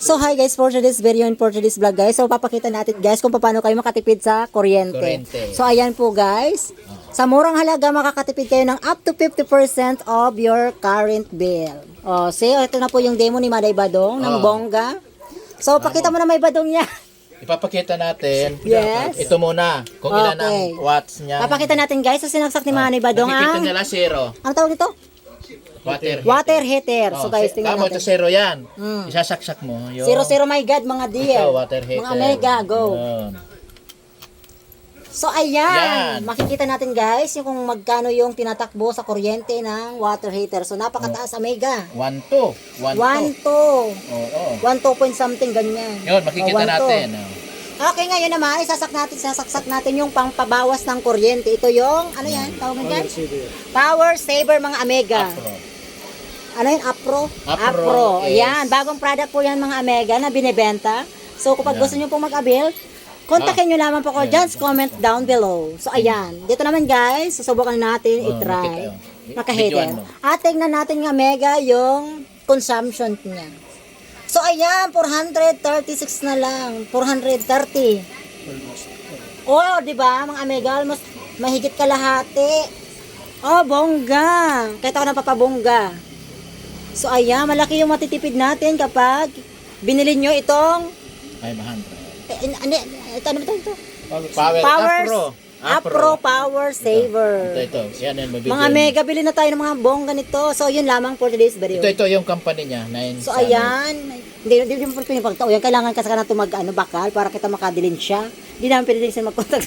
So hi guys, for today's video and for today's vlog guys. So papakita natin guys kung paano kayo makatipid sa kuryente. So ayan po guys. Sa murang halaga makakatipid kayo ng up to 50% of your current bill. Oh, see, ito na po yung demo ni Maday Badong ng bongga. So pakita mo na may badong niya. Ipapakita natin. Yes. Ito muna. Kung ilan ang watts niya. Papakita natin guys sa sinaksak ni Maday Badong Nakikita ang... nila zero. Ang tawag nito? Water heater. So guys, tingnan Tama, ito natin. zero yan. Isasaksak mo. Yung... 00 my God mga dear. Ito, water heater. Mga mega, go. Yun. So ayan, makikita natin guys yung kung magkano yung tinatakbo sa kuryente ng water heater. So napakataas, mega. 1, 2. 1, 2. Oo. 1, 2 point something, ganyan. Yun, makikita 1, 2. natin. Okay, ngayon naman, sasaksak natin yung pangpabawas ng kuryente. Ito yung, ano yan, tawag mo dyan? Power Saver mga Amega. Ano yun? Apro. Yes. Yan, bagong product po yan mga Amega na binibenta. So kapag gusto nyo pong mag-avail, kontakin nyo lamang po ko. Just comment down below. So ayan, dito naman guys, susubukan natin i-try. Naka-heater. At tingnan natin nga Mega yung consumption niya. So ayan, 436 na lang. 430. Oh, di ba mga Amega, almost mahigit kalahati. Oh, bongga. Kahit ako napapabongga. So ayan, malaki yung matitipid natin kapag binili nyo itong 500. ano ba ito? Apro Power Saver. Ito. Yan yan. Mga mega, bili na tayo ng mga bongga nito. So yun lamang for today's video. Ito yung company niya. So ayan, hindi mo pinipagtao. Yan, kailangan kasi ka na ito bakal para kita makadilin siya. Hindi namin pwede din siya mag-contact.